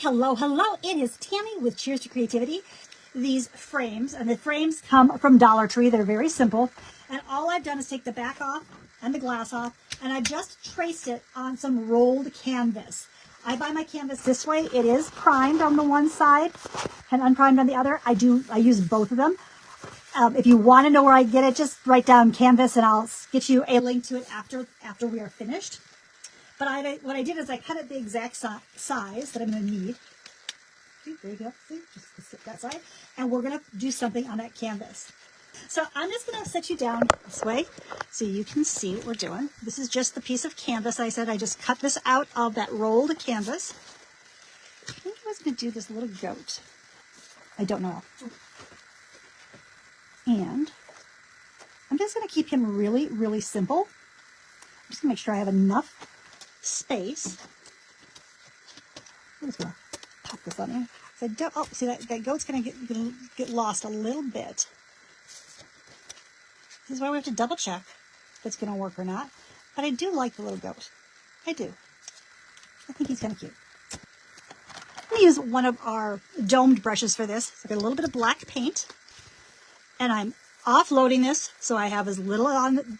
hello, hello. It is Tammy with Cheers to Creativity. These frames, and the frames come from Dollar Tree. They're very simple. And all I've done is take the back off and the glass off, and I just traced it on some rolled canvas. I buy my canvas this way. It is primed on the one side and unprimed on the other. I use both of them. If you want to know where I get it, just write down canvas and I'll get you a link to it after we are finished. But what I did is I cut it the exact size that I'm going to need. See, there you go. See, just sit that side. And we're going to do something on that canvas. So I'm just going to set you down this way so you can see what we're doing. This is just the piece of canvas I said. I just cut this out of that rolled canvas. I think I was going to do this little goat. I don't know. And I'm just going to keep him really, really simple. I'm just going to make sure I have enough space. I'm just going to pop this on here. So see that goat's going to get lost a little bit. This is why we have to double check if it's going to work or not. But I do like the little goat. I do. I think he's kind of cute. I'm going to use one of our domed brushes for this. So I got a little bit of black paint. And I'm offloading this so I have as little on.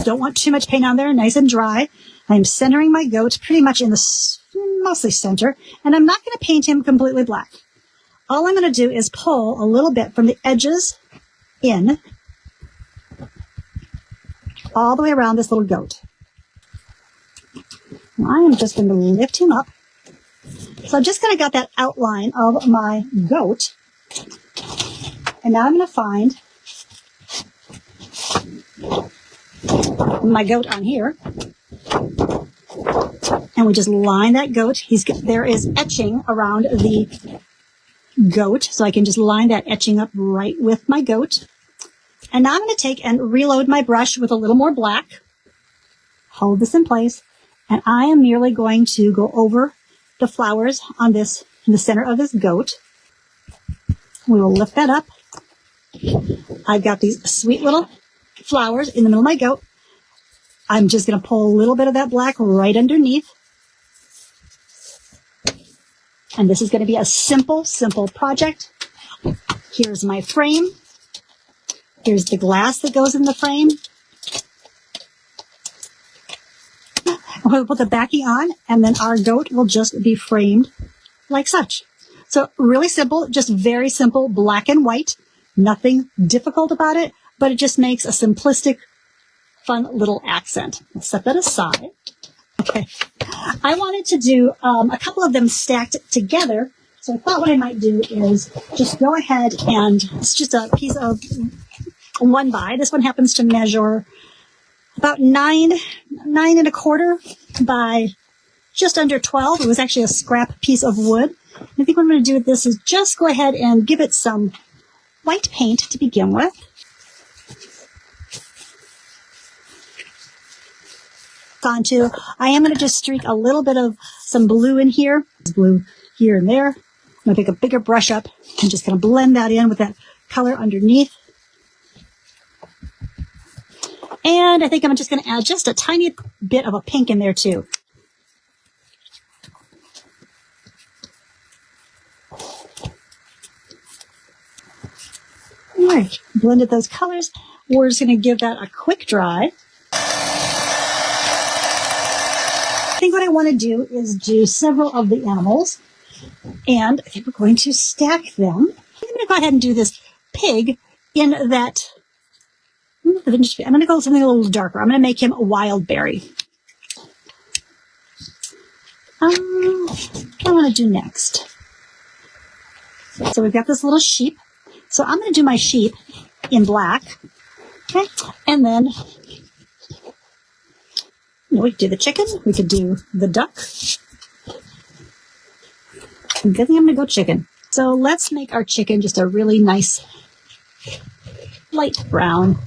Don't want too much paint on there. Nice and dry. I'm centering my goat pretty much in the mostly center. And I'm not going to paint him completely black. All I'm going to do is pull a little bit from the edges in all the way around this little goat. Now I am just going to lift him up. So I'm just going to get that outline of my goat. And now I'm going to find my goat on here. And we just line that goat. There is etching around the goat. So I can just line that etching up right with my goat. And now I'm going to take and reload my brush with a little more black. Hold this in place. And I am merely going to go over the flowers on this, in the center of this goat. We will lift that up. I've got these sweet little flowers in the middle of my goat. I'm just going to pull a little bit of that black right underneath. And this is going to be a simple, simple project. Here's my frame. Here's the glass that goes in the frame. We'll put the backing on, and then our goat will just be framed like such. So really simple, just very simple, black and white. Nothing difficult about it, but it just makes a simplistic, fun little accent. Let's set that aside. Okay. I wanted to do a couple of them stacked together. So I thought what I might do is just go ahead and it's just a piece of 1x. This one happens to measure about 9 1/4 by just under 12. It was actually a scrap piece of wood. And I think what I'm going to do with this is just go ahead and give it some white paint to begin with. I am going to just streak a little bit of some blue in here. Blue here and there. I'm going to pick a bigger brush up and just going to blend that in with that color underneath. And I think I'm just going to add just a tiny bit of a pink in there too. All right, blended those colors. We're just going to give that a quick dry. I think what I want to do is do several of the animals, and I think we're going to stack them. I'm going to go ahead and do this pig in that. I'm going to go with something a little darker. I'm going to make him a wild berry. What do I want to do next? So we've got this little sheep. So I'm going to do my sheep in black. Okay. And then we could do the chicken. We could do the duck. I'm guessing I'm going to go chicken. So let's make our chicken just a really nice light brown.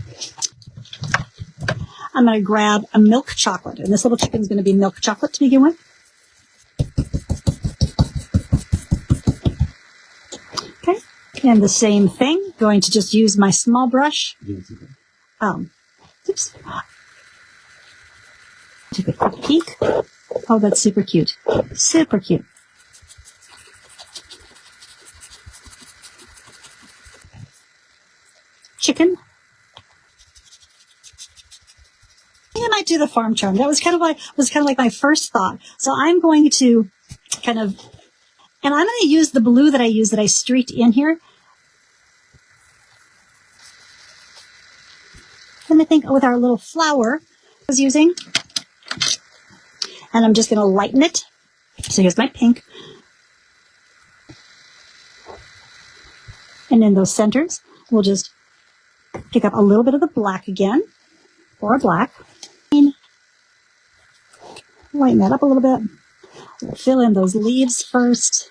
I'm going to grab a milk chocolate. And this little chicken is going to be milk chocolate to begin with. Okay. And the same thing. Going to just use my small brush. Oops. Take a quick peek. Oh, that's super cute. Super cute. chicken. I think I might do the farm charm. That was kind of like my first thought. So I'm going to and I'm going to use the blue that I streaked in here. And I think with our little flower I was using, and I'm just going to lighten it. So here's my pink. And in those centers, we'll just pick up a little bit of the black again, or black. Lighten that up a little bit. We'll fill in those leaves first.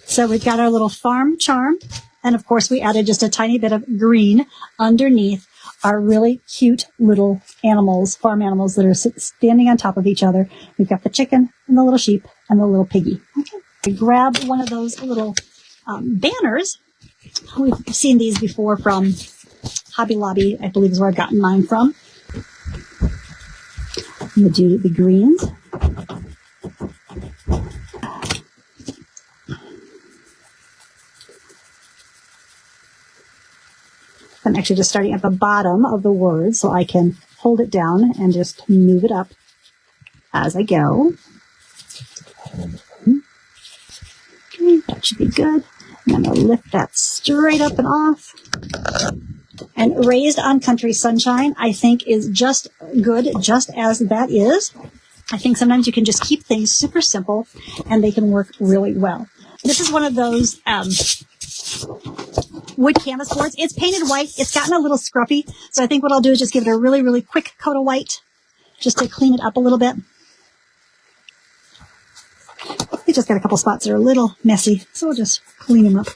So we've got our little farm charm. And of course, we added just a tiny bit of green underneath our really cute little animals, farm animals that are standing on top of each other. We've got the chicken and the little sheep and the little piggy. Okay. We grab one of those little banners. We've seen these before from Hobby Lobby, I believe is where I've gotten mine from. I'm going to do the greens. I'm actually just starting at the bottom of the word so I can hold it down and just move it up as I go. Okay, that should be good. And I'm going to lift that straight up and off. And raised on country sunshine, I think, is just good, just as that is. I think sometimes you can just keep things super simple and they can work really well. This is one of those wood canvas boards. It's painted white. It's gotten a little scruffy. So I think what I'll do is just give it a really, really quick coat of white just to clean it up a little bit. We just got a couple spots that are a little messy, so we'll just clean them up.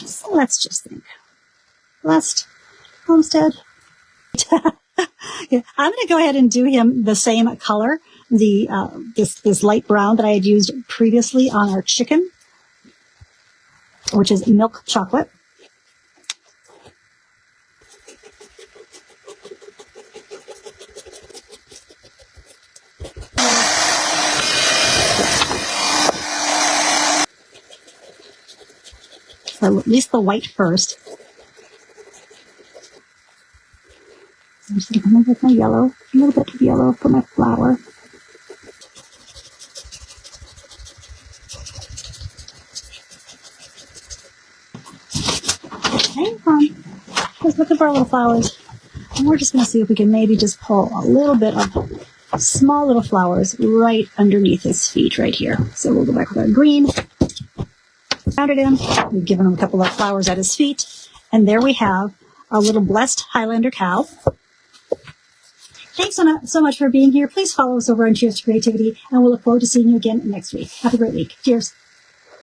So let's just think. Last homestead. Yeah, I'm going to go ahead and do him the same color, this light brown that I had used previously on our chicken, which is milk chocolate. Or at least the white first. I'm just going to come in with my yellow, a little bit of yellow for my flower. Hang on. Just looking for our little flowers. And we're just going to see if we can maybe just pull a little bit of small little flowers right underneath his feet right here. So we'll go back with our green. Rounded him. We've given him a couple of flowers at his feet. And there we have our little blessed Highlander cow. Thanks so much for being here. Please follow us over on Cheers to Creativity, and we'll look forward to seeing you again next week. Have a great week. Cheers.